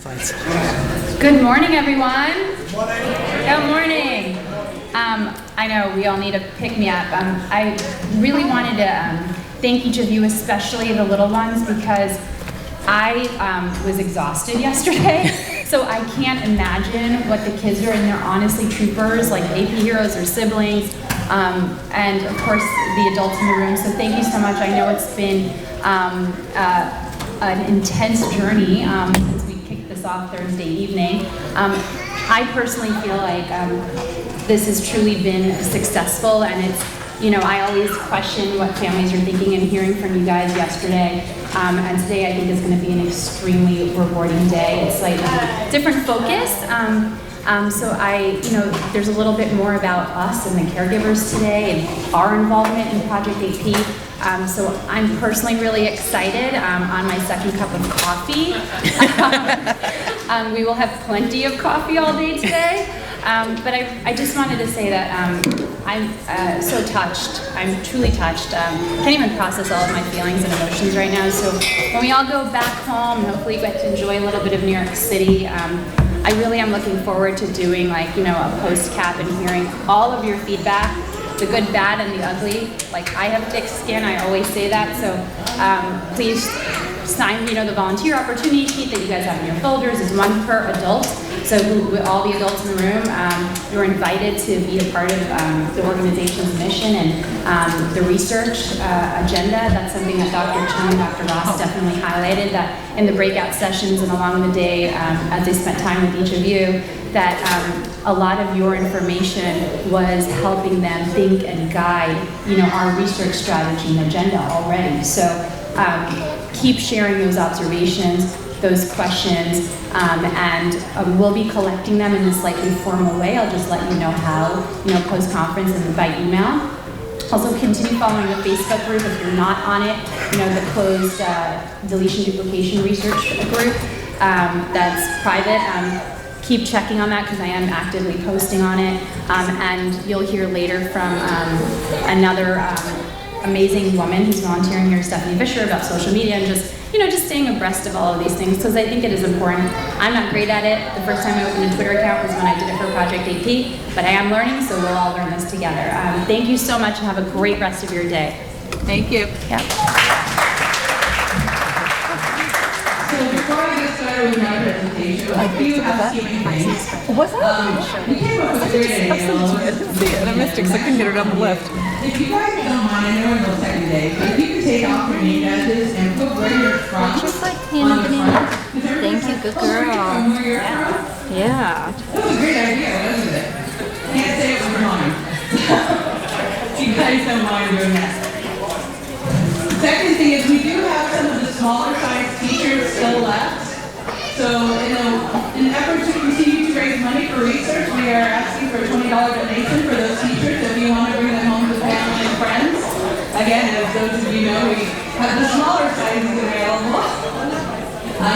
Good morning, everyone. Good morning. Good morning. I know we all need a pick-me-up. I really wanted to thank each of you, especially the little ones, because I was exhausted yesterday. So I can't imagine what the kids are, and they're honestly troopers, like AP heroes or siblings, and of course the adults in the room. So thank you so much. I know it's been an intense journey since we kicked this off Thursday evening. I personally feel like this has truly been successful, and it's, you know, I always question what families are thinking, and hearing from you guys yesterday and today I think is going to be an extremely rewarding day. It's like a different focus. So there's a little bit more about us and the caregivers today and our involvement in Project AP. So I'm personally really excited on my second cup of coffee. We will have plenty of coffee all day today. But I just wanted to say that I'm so touched. I'm truly touched. Can't even process all of my feelings and emotions right now. So when we all go back home, hopefully get to enjoy a little bit of New York City, I really am looking forward to doing a post-cap and hearing all of your feedback, the good, bad, and the ugly. Like, I have thick skin, I always say that, so please sign, the volunteer opportunity sheet that you guys have in your folders is one per adult. So all the adults in the room, you're invited to be a part of the organization's mission and the research agenda. That's something that Dr. Chung and Dr. Ross definitely highlighted, that in the breakout sessions and along the day as they spent time with each of you, that a lot of your information was helping them think and guide, our research strategy and agenda already. So keep sharing those observations, those questions, and we'll be collecting them in a slightly formal way. I'll just let you know how, post-conference and by email. Also, continue following the Facebook group if you're not on it, the closed deletion duplication research group that's private. Keep checking on that because I am actively posting on it, and you'll hear later from another amazing woman who's volunteering here, Stephanie Fisher, about social media and just staying abreast of all of these things, because I think it is important. I'm not great at it. The first time I opened a Twitter account was when I did it for Project AP, but I am learning, so we'll all learn this together. Thank you so much and have a great rest of your day. Thank you. Yeah. So before I get started with my presentation, a few housekeeping things. What's that? We came up with a great idea. I didn't see it, and I missed it because I couldn't get it on the lift. If you guys don't mind, I know we're no second day, but if you could take off your name badges and put where you're from Just like on the Hannah front. Thank you, good girl. Where you're from. Yeah. That was a great idea, wasn't it? Can't say it was mine. You guys don't mind doing that. Second thing is we do have some of the smaller size teachers still left. So in an effort to continue to raise money for research, we are asking for a $20 donation for those teachers if you want to bring them home to family and friends. Again, as those of you know, we have the smaller sizes available.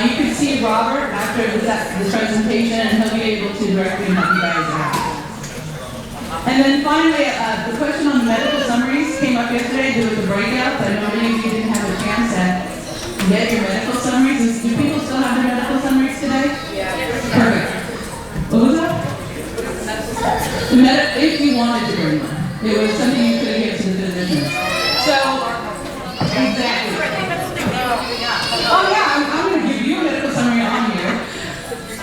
You can see Robert after this presentation, and he'll be able to directly help you guys out. And then finally, the question on the medical summaries came up yesterday due to the breakouts. I know many of you didn't have a chance to get your medical summaries. Do people still have their medical summaries today? Yeah. Perfect. What was that? If you wanted to bring one. It was something you could give to the physicians. So, exactly. Oh yeah, I'm going to give you a medical summary on here.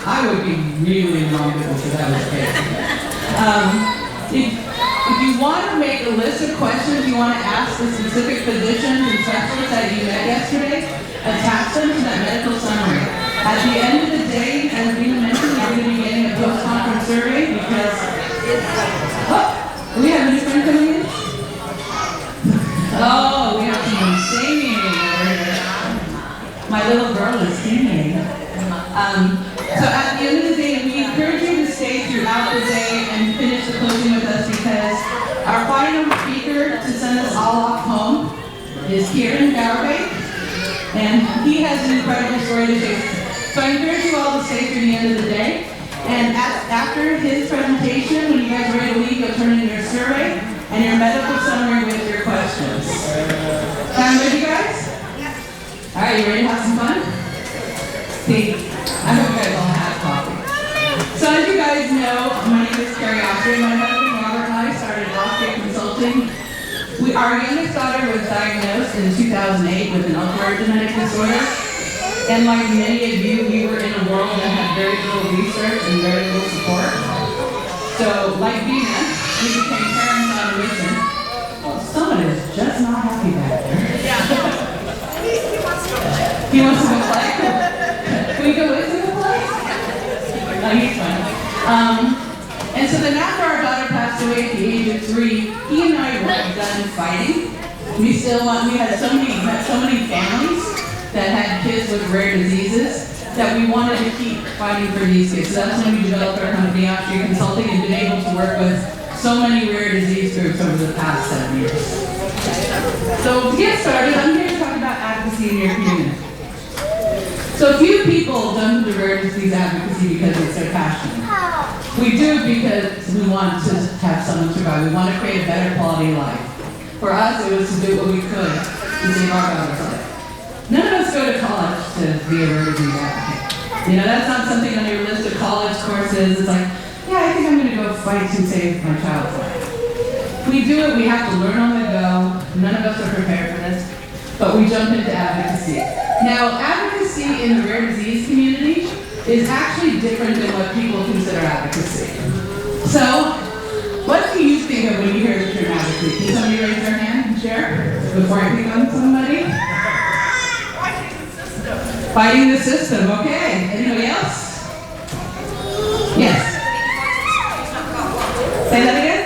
I would be really wrong if that was the case. If you want to make a list of questions you want to ask the specific physicians and specialists that you met yesterday, attach them to that medical summary. At the end of the day, as we mentioned, you're going to be getting a post-conference survey because we have a new friend coming in? Oh, we have someone singing over here. My little girl is singing. So at the end of the day, we encourage you to stay throughout the day and finish the closing with us, because our final speaker to send us all off home is Kieran Garvey, and he has an incredible story to share. So I encourage you all to stay through the end of the day. And after his presentation, when you guys are ready to leave, you'll turn in your survey and your medical summary with your questions. Sound good, you guys? Yeah. All right, you ready to have some fun? See, I hope you guys Our youngest daughter was diagnosed in 2008 with an ultra-rare genetic disorder. And like many of you, we were in a world that had very little research and very little support. So, like Dina, we became parents on a mission. Well, someone is just not happy back there. He wants to go play? Can we go with him to play? Oh, he's fine. And so then after our daughter passed away at the age of 3, he and I were done fighting. We had so many families that had kids with rare diseases that we wanted to keep fighting for these kids. So that's when we developed our company, Austria Consulting, and been able to work with so many rare disease groups over the past 7 years. So to get started, I'm here to talk about advocacy in your community. So few people jump into rare disease advocacy because it's their passion. We do it because we want to have someone survive. We want to create a better quality of life. For us, it was to do what we could to save our daughter's life. None of us go to college to be a rare disease advocate. You know, that's not something on your list of college courses. It's like, yeah, I think I'm going to go fight to save my child's life. We do it, we have to learn on the go. None of us are prepared for this, but we jump into advocacy. Now, advocacy in the rare disease community is actually different than what people consider advocacy. So, what do you think of when you hear the term advocacy? Can somebody raise their hand and share before I pick on somebody? Fighting the system, okay. Anybody else? Yes. Say that again?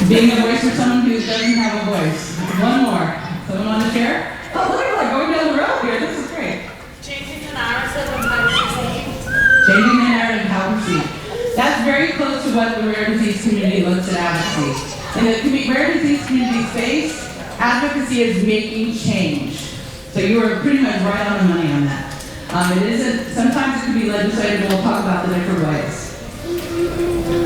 Being a voice for someone who doesn't have a voice. One more. Someone want to share? Oh, look at that, going down the road here. This is great. Changing the narrative of how we perceive. Changing the narrative of how we see. That's very close to what the rare disease community looks at advocacy. In the rare disease community space, advocacy is making change. So you are pretty much right on the money on that. It isn't, sometimes it can be legislative, and we'll talk about the different ways.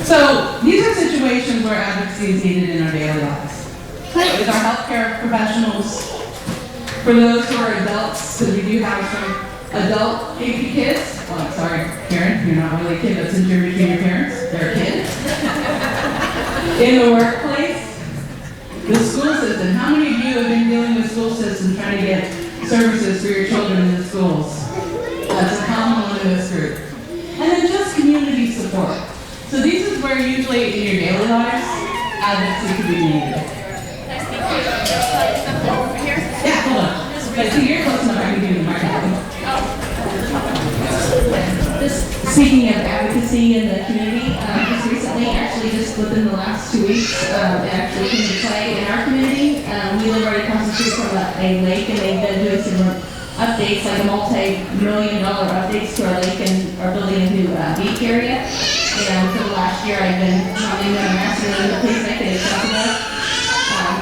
So these are situations where advocacy is needed in our daily lives. With our healthcare professionals, for those who are adults, because we do have some adult AP kids. Well, I'm sorry, Karen, you're not really a kid, but since you're between your parents, they're a kid. In the workplace, the school system. How many of you have been dealing with school systems trying to get services for your children in the schools? That's a common one in this group. And then just community support. So these is where usually in your daily lives, advocacy could be needed. Yeah, hold on. But see, you're close enough, I can do the microphone. Speaking of advocacy in the community, just recently, actually just within the last 2 weeks, it actually came to play in our community. We live right across the street from a lake, and they've been doing some updates, like a multi-million-dollar updates to our lake, and are building a new beach area. And for the last year, I've been telling them and asking them to please make it accessible.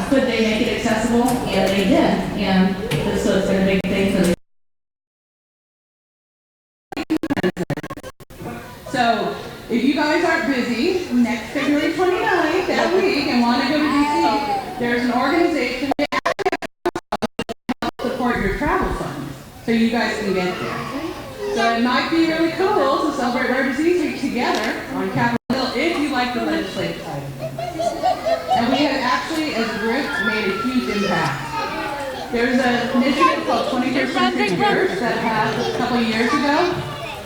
Could they make it accessible? And they did. And so it's been a big thing for the. So, if you guys aren't busy, next February 29th, that week, and want to go to DC, there's an organization that helps support your travel funds, so you guys can get there. So it might be really cool to celebrate Rare Disease Week together on Capitol Hill if you like the legislative side of things. And we have actually, as a group, made a huge impact. There's an initiative called 21st Century Cures that passed a couple of years ago.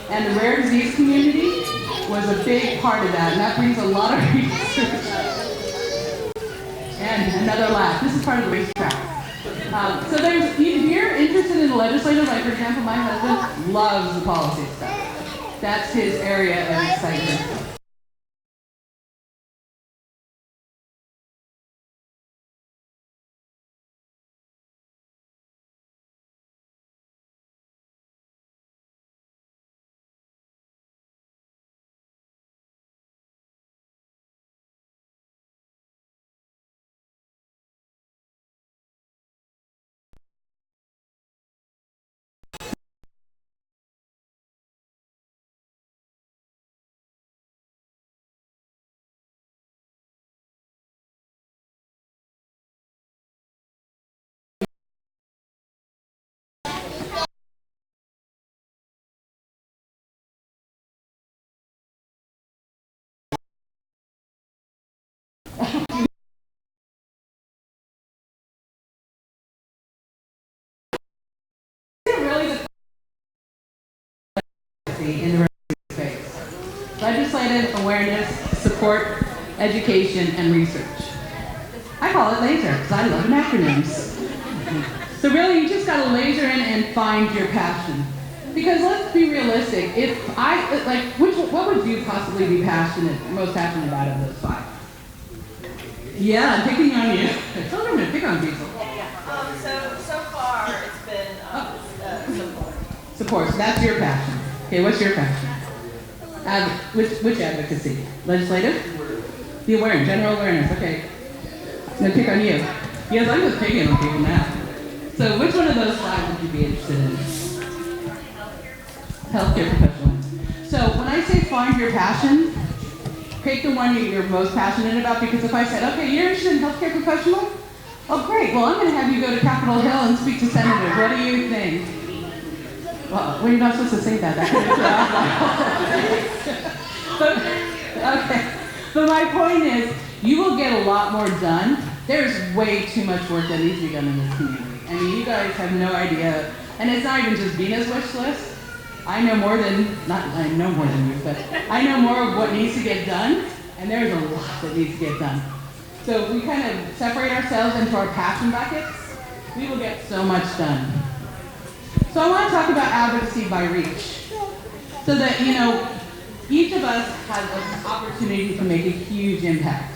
And the rare disease community was a big part of that, and that brings a lot of research. And another lab. This is part of the racetrack. So if you're interested in the legislative, like for example, my husband loves the policy stuff. That's his area of excitement. advocacy in the space. Legislative awareness, support, education, and research. I call it LASER because I love acronyms. So really, you just gotta laser in and find your passion. Because let's be realistic. What would you possibly be most passionate about of those 5? Yeah, I'm picking on you. I told them to pick on people. So far it's been support. Support. So that's your passion. Okay, what's your passion? Which advocacy? Legislative? The awareness, general awareness. Okay. I'm gonna pick on you. Yes, I'm just picking on people now. So which one of those 5 would you be interested in? Healthcare professional. So when I say find your passion, pick the one you're most passionate about, because if I said, okay, you're interested in healthcare professional? Oh, great. Well, I'm going to have you go to Capitol Hill and speak to senators. What do you think? Well, you're not supposed to say that. Okay. But my point is, you will get a lot more done. There's way too much work that needs to be done in this community. I mean, you guys have no idea. And it's not even just Vina's wish list. I know more than you, but I know more of what needs to get done, and there's a lot that needs to get done. So if we kind of separate ourselves into our passion buckets, we will get so much done. So I want to talk about advocacy by reach, so that, each of us has an opportunity to make a huge impact.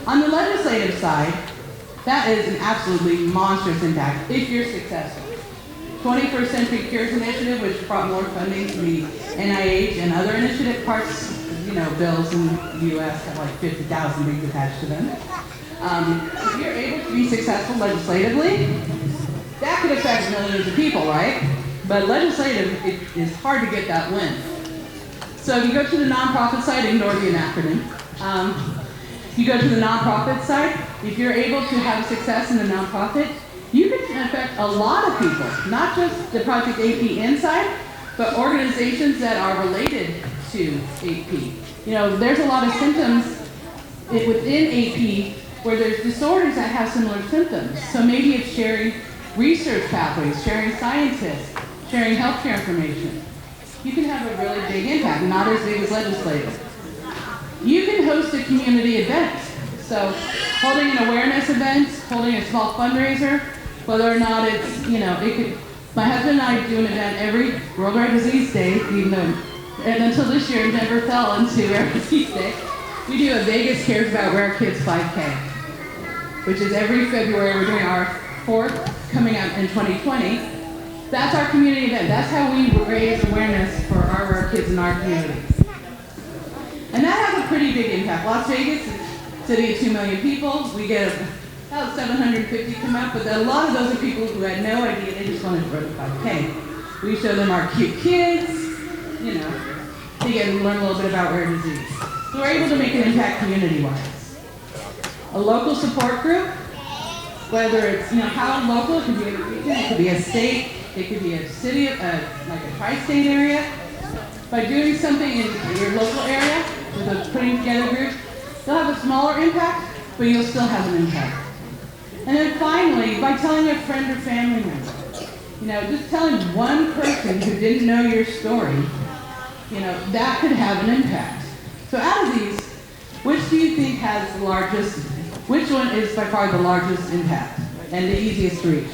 On the legislative side, that is an absolutely monstrous impact if you're successful. 21st Century Cures Initiative, which brought more funding to the NIH and other initiative parts, bills in the U.S. have like 50,000 things attached to them. If you're able to be successful legislatively, that could affect millions of people, right? But legislative, it is hard to get that win. So if you go to the nonprofit side, ignore the acronym. You go to the nonprofit side, if you're able to have success in the nonprofit, you can affect a lot of people, not just the Project AP inside, but organizations that are related to AP. There's a lot of symptoms within AP where there's disorders that have similar symptoms. So maybe it's sharing research pathways, sharing scientists, sharing healthcare information. You can have a really big impact, not as big as legislative. You can host a community event. So holding an awareness event, holding a small fundraiser, whether or not it's, my husband and I do an event every World Rare Disease Day, and until this year it never fell into Rare Disease Day. We do a Vegas Cares About Rare Kids 5K, which is every February. We're doing our 4th, coming out in 2020. That's our community event. That's how we raise awareness for our rare kids in our community. And that has a pretty big impact. Las Vegas is a city of 2 million people. We get about 750 come out, but a lot of those are people who had no idea. They just wanted to run the 5K. We show them our cute kids, they get to learn a little bit about rare disease. So we're able to make an impact community-wise. A local support group, whether it's, how local, it could be a region, it could be a state, it could be a city, like a tri-state area. By doing something in your local area, with putting together groups, you'll have a smaller impact, but you'll still have an impact. And then finally, by telling a friend or family member, just telling one person who didn't know your story, that could have an impact. So out of these, which do you think has the largest, which one is by far the largest impact and the easiest to reach?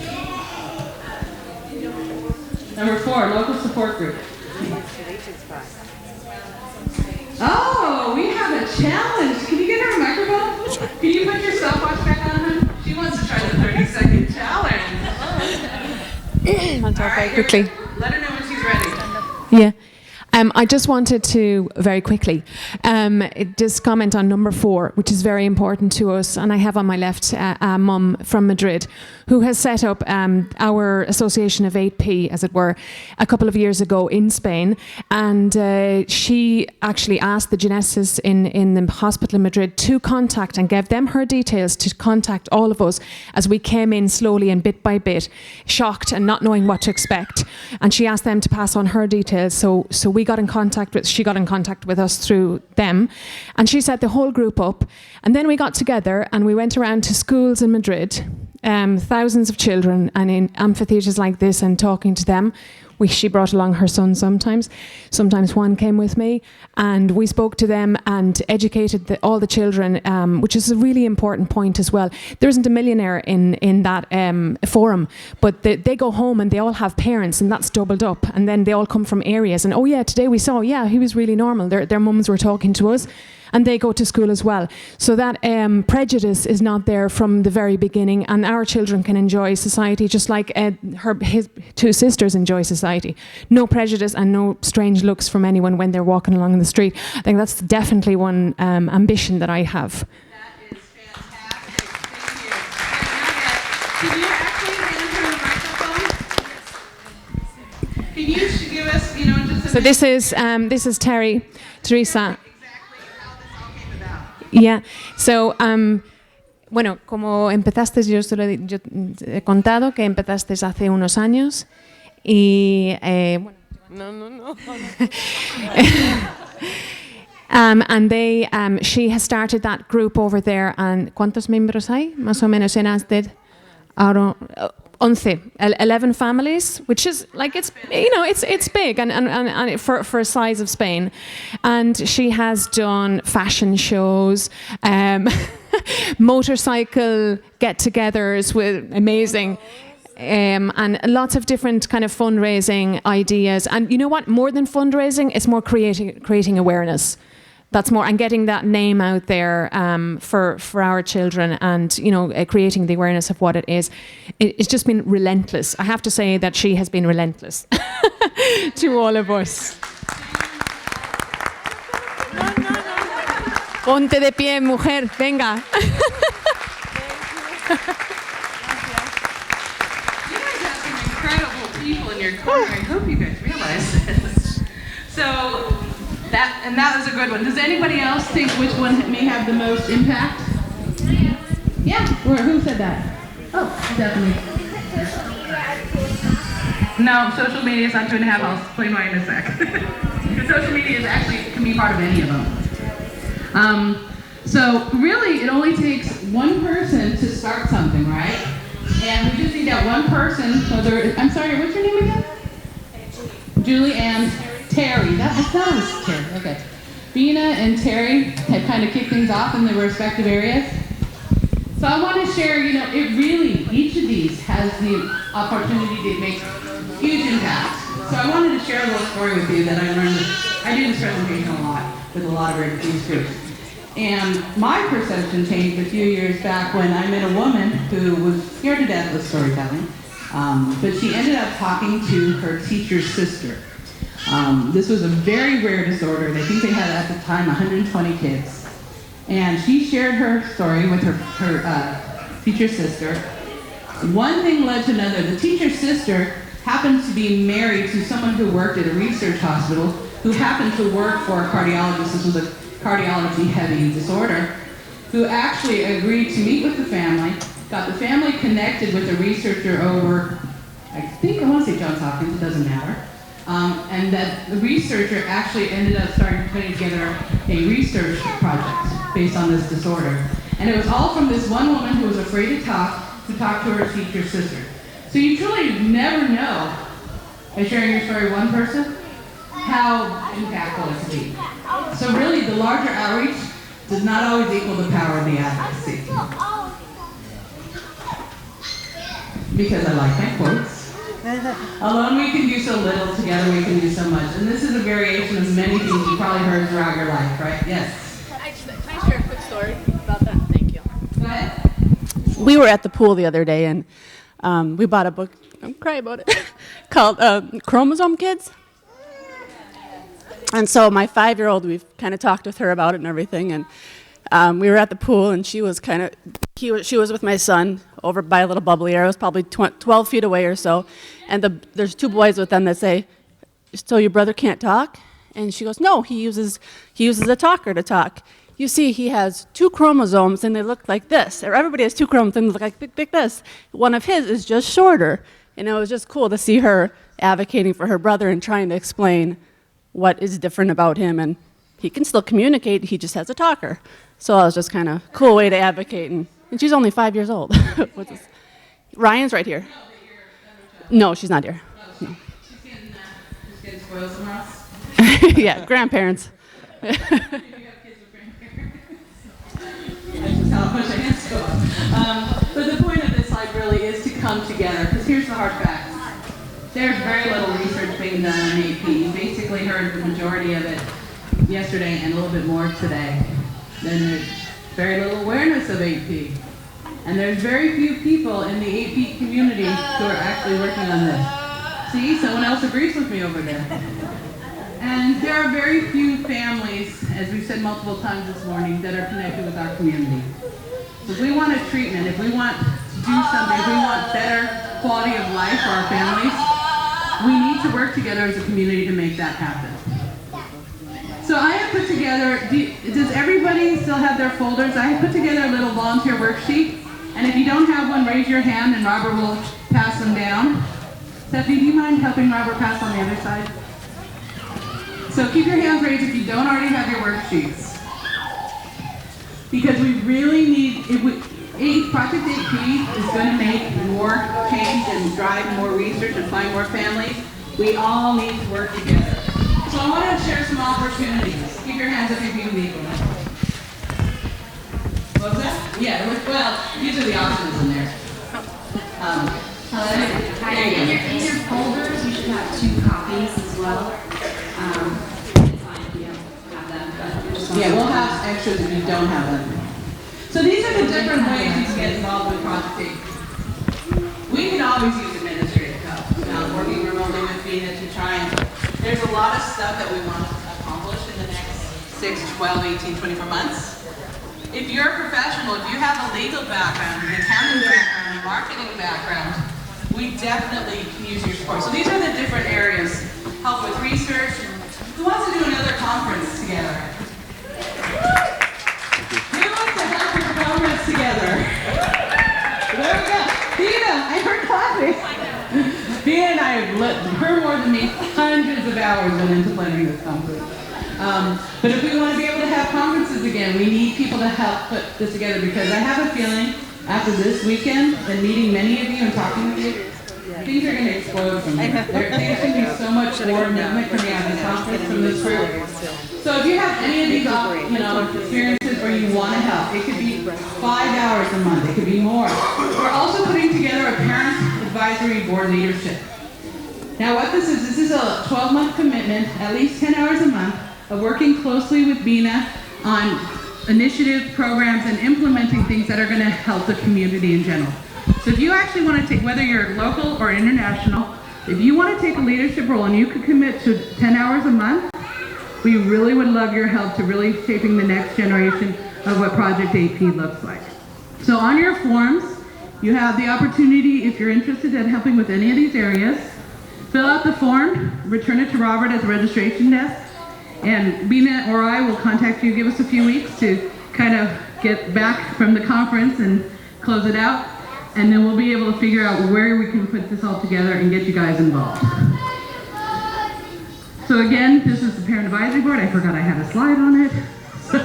Number 4, local support group. Oh, we have a challenge. Can you get her a microphone? Can you put your stopwatch back on, hon? She wants to try the 30-second challenge. I'll talk very quickly. Let her know when she's ready. Yeah. I just wanted to, very quickly, just comment on number 4, which is very important to us. And I have on my left a mum from Madrid who has set up our Association of 8P, as it were, a couple of years ago in Spain. And she actually asked the geneticists in the hospital in Madrid to contact and gave them her details to contact all of us as we came in slowly and bit by bit, shocked and not knowing what to expect. And she asked them to pass on her details. So she got in contact with us through them, and she set the whole group up. And then we got together and we went around to schools in Madrid, thousands of children, and in amphitheatres like this, and talking to them. She brought along her son sometimes. Sometimes Juan came with me, and we spoke to them and educated all the children, which is a really important point as well. There isn't a millionaire in that forum, but they go home and they all have parents, and that's doubled up. And then they all come from areas, and oh yeah, today we saw, yeah, he was really normal. Their mums were talking to us. And they go to school as well. So that prejudice is not there from the very beginning, and our children can enjoy society just like his two sisters enjoy society. No prejudice and no strange looks from anyone when they're walking along the street. I think that's definitely one ambition that I have. That is fantastic. Thank you. Can you actually hand her the microphone? Can you give us, just a So this is Teresa. Yeah. Yeah. So, bueno, como empezaste, yo he contado que empezaste hace unos años y bueno. No. And she has started that group over there. And ¿cuántos miembros hay? Más o menos en Asted. 11 families, which is like it's big and for a size of Spain, and she has done fashion shows, motorcycle get-togethers with amazing. And lots of different kind of fundraising ideas, and you know what? More than fundraising, it's more creating awareness. That's more, and getting that name out there for our children, and creating the awareness of what it is. It's just been relentless. I have to say that she has been relentless to all of us. Ponte de pie, mujer, venga. You guys have some incredible people in your corner. I hope you guys realize this. So. That was a good one. Does anybody else think which one may have the most impact? Yeah. Who said that? Oh, definitely. No, social media is not 2.5. I'll explain why in a sec. Because social media can be part of any of them. So really, it only takes one person to start something, right? And we just need that one person. I'm sorry, what's your name again? Julie and Terry. I thought it was Terry. Okay. Bina and Terry have kind of kicked things off in their respective areas. So I want to share, each of these has the opportunity to make huge impact. So I wanted to share a little story with you that I learned. I do this presentation a lot with a lot of these groups. And my perception changed a few years back when I met a woman who was scared to death with storytelling. But she ended up talking to her teacher's sister. This was a very rare disorder. I think they had at the time 120 kids. And she shared her story with her teacher's sister. One thing led to another. The teacher's sister happened to be married to someone who worked at a research hospital who happened to work for a cardiologist. This was a cardiology-heavy disorder, who actually agreed to meet with the family, got the family connected with a researcher over, I want to say Johns Hopkins, it doesn't matter. And that the researcher actually ended up starting putting together a research project based on this disorder. And it was all from this one woman who was afraid to talk to her teacher's sister. So you truly never know, by sharing your story with one person, how impactful it can be. So really, the larger outreach does not always equal the power of the advocacy. Because I like my quotes. Alone we can do so little, together we can do so much. And this is a variation of many things you probably heard throughout your life, right? Yes? Can I share a quick story about that? Thank you. Go ahead. We were at the pool the other day, and we bought a book, I'm crying about it, called Chromosome Kids. And so my 5-year-old, we've kind of talked with her about it and everything, and we were at the pool, and she was she was with my son over by a little bubbly area. It was probably 12 feet away or so, and there's 2 boys with them that say, "So your brother can't talk?" And she goes, "No, he uses a talker to talk. You see, he has 2 chromosomes, and they look like this. Everybody has 2 chromosomes, and they look like this. One of his is just shorter." And it was just cool to see her advocating for her brother and trying to explain what is different about him, and he can still communicate, he just has a talker. So it was just kind of a cool way to advocate, and she's only 5 years old. Ryan's right here. No, she's not here. No. spoil somewhere else? Yeah, grandparents. You have kids with grandparents. That's just how much I hands go up. But the point of this slide really is to come together, because here's the hard facts. There's very little research being done on AP. You basically heard the majority of it yesterday and a little bit more today. Then there's very little awareness of AP. And there's very few people in the AP community who are actually working on this. See, someone else agrees with me over there. And there are very few families, as we've said multiple times this morning, that are connected with our community. So if we want a treatment, if we want to do something, if we want better quality of life for our families, we need to work together as a community to make that happen. So I have put together, does everybody still have their folders? I have put together a little volunteer worksheet. And if you don't have one, raise your hand and Robert will pass them down. Stephanie, do you mind helping Robert pass on the other side? So keep your hands raised if you don't already have your worksheets. Because we really need, Project AP is going to make more change and drive more research and find more families. We all need to work together. So I want to share some opportunities. Keep your hands up if you need them. What was that? Yeah, well, these are the options in there. In your folders, you should have 2 copies as well. It's fine if you don't have them, but just Yeah, we'll have extras if you don't have them. So these are the different ways you can get involved with Project AP. We can always use administrative help. Working remotely with Vina to try and, there's a lot of stuff that we want to accomplish in the next 6, 12, 18, 24 months. If you're a professional, if you have a legal background, an accounting background, a marketing background, we definitely can use your support. So these are the different areas. Help with research. Who wants to do another conference together? Who wants to help with a conference together? There we go. Vina, I heard clapping. Vina and I have her more than me, hundreds of hours went into planning this conference. But if we want to be able to have conferences again, we need people to help put this together, because I have a feeling after this weekend and meeting many of you and talking with you, things are going to explode from here. There's going to be so much more movement coming out of this conference from this group. So if you have any of these experiences where you want to help, it could be 5 hours a month, it could be more. We're also putting together a parent advisory board leadership. Now what this is a 12-month commitment, at least 10 hours a month, of working closely with Bina on initiatives, programs, and implementing things that are going to help the community in general. So if you actually want to take, whether you're local or international, if you want to take a leadership role and you could commit to 10 hours a month, we really would love your help to really shaping the next generation of what Project AP looks like. So on your forms, you have the opportunity, if you're interested in helping with any of these areas, fill out the form, return it to Robert at the registration desk, and Bina or I will contact you, give us a few weeks to kind of get back from the conference and close it out, and then we'll be able to figure out where we can put this all together and get you guys involved. So again, this is the Parent Advisory Board. I forgot I had a slide on it. So,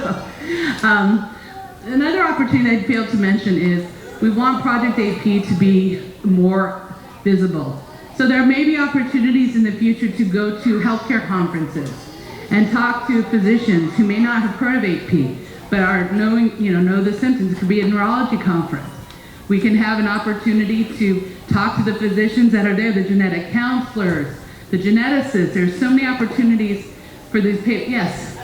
another opportunity I failed to mention is we want Project AP to be more visible. So there may be opportunities in the future to go to healthcare conferences and talk to physicians who may not have heard of AP, but are know the symptoms. It could be a neurology conference. We can have an opportunity to talk to the physicians that are there, the genetic counselors, the geneticists. There's so many opportunities for these patients. Yes?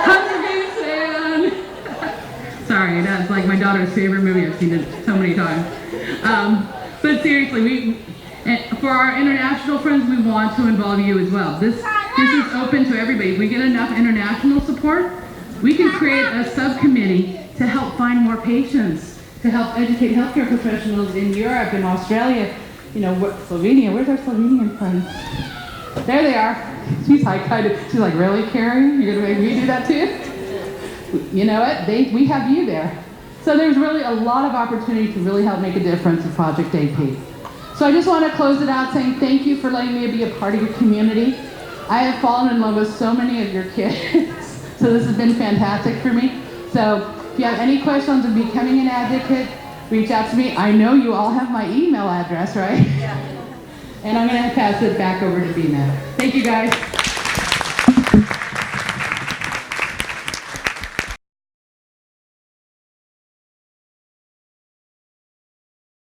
Hunger Games fan! Sorry, that's like my daughter's favorite movie. I've seen it so many times. But seriously, for our international friends, we want to involve you as well. This is open to everybody. If we get enough international support, we can create a subcommittee to help find more patients, to help educate healthcare professionals in Europe and Australia. Slovenia, where's our Slovenian friends? There they are. She's like, really, Carrie? You're gonna make me do that too? You know what? We have you there. So there's really a lot of opportunity to really help make a difference in Project AP. So I just want to close it out saying thank you for letting me be a part of your community. I have fallen in love with so many of your kids. So this has been fantastic for me. So if you have any questions on becoming an advocate, reach out to me. I know you all have my email address, right? Yeah. And I'm going to pass it back over to Bina. Thank you, guys.